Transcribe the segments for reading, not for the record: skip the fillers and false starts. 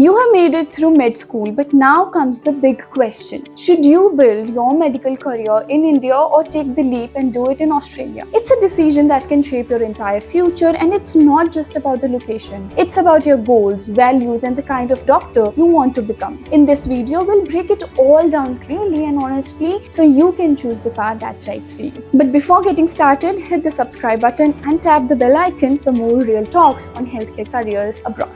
You have made it through med school, but now comes the big question. Should you build your medical career in India or take the leap and do it in Australia? It's a decision that can shape your entire future, and it's not just about the location. It's about your goals, values, and the kind of doctor you want to become. In this video, we'll break it all down clearly and honestly so you can choose the path that's right for you. But before getting started, hit the subscribe button and tap the bell icon for more real talks on healthcare careers abroad.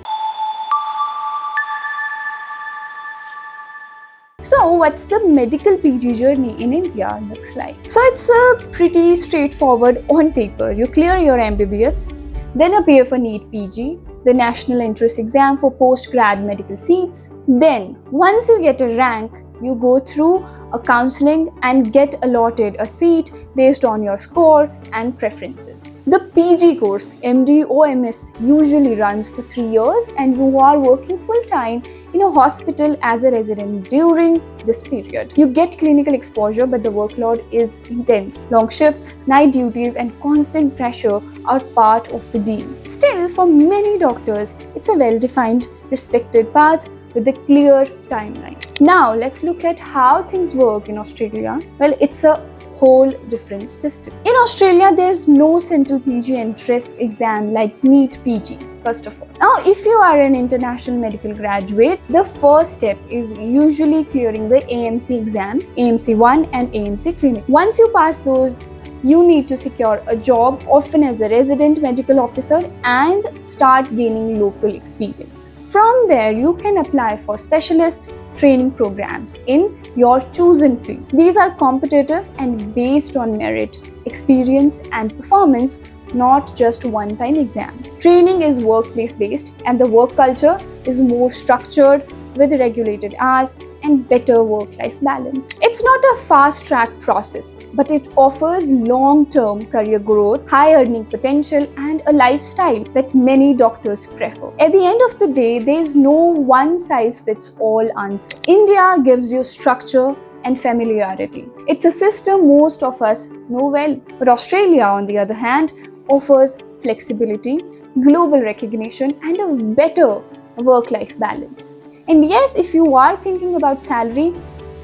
So what's the medical PG journey in India looks like? So it's pretty straightforward on paper. You clear your MBBS, then appear for NEET PG, the national entrance exam for post-grad medical seats. Then once you get a rank, you go through a counseling and get allotted a seat based on your score and preferences. The PG course, MD or MS, usually runs for 3 years and you are working full-time in a hospital as a resident during this period. You get clinical exposure, but the workload is intense. Long shifts, night duties, and constant pressure are part of the deal. Still, for many doctors, it's a well-defined, respected path with a clear timeline. Now, let's look at how things work in Australia. Well, it's a whole different system. In Australia, there's no central PG entrance exam like NEET PG, first of all. Now, if you are an international medical graduate, the first step is usually clearing the AMC exams, AMC 1 and AMC Clinic. Once you pass those, you need to secure a job, often as a resident medical officer, and start gaining local experience. From there, you can apply for specialist training programs in your chosen field. These are competitive and based on merit, experience, and performance, not just one-time exam. Training is workplace-based, and the work culture is more structured with regulated hours and better work-life balance. It's not a fast-track process, but it offers long-term career growth, high earning potential, and a lifestyle that many doctors prefer. At the end of the day, there is no one-size-fits-all answer. India gives you structure and familiarity. It's a system most of us know well. But Australia, on the other hand, offers flexibility, global recognition, and a better work-life balance. And yes, if you are thinking about salary,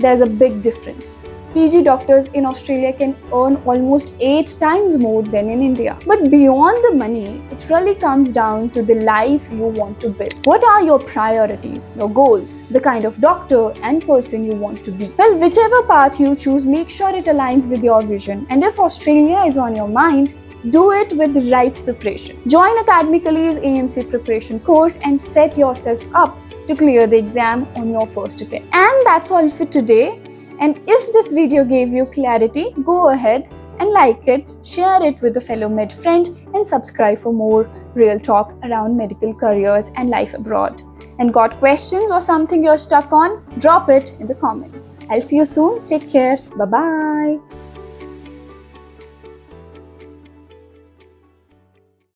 there's a big difference. PG doctors in Australia can earn almost 8 times more than in India. But beyond the money, it really comes down to the life you want to build. What are your priorities, your goals, the kind of doctor and person you want to be? Well, whichever path you choose, make sure it aligns with your vision. And if Australia is on your mind, do it with the right preparation. Join Academically's AMC preparation course and set yourself up to clear the exam on your first attempt. And that's all for today. And if this video gave you clarity, go ahead and like it, share it with a fellow med friend, and subscribe for more real talk around medical careers and life abroad. And got questions or something you're stuck on? Drop it in the comments. I'll see you soon. Take care. Bye-bye.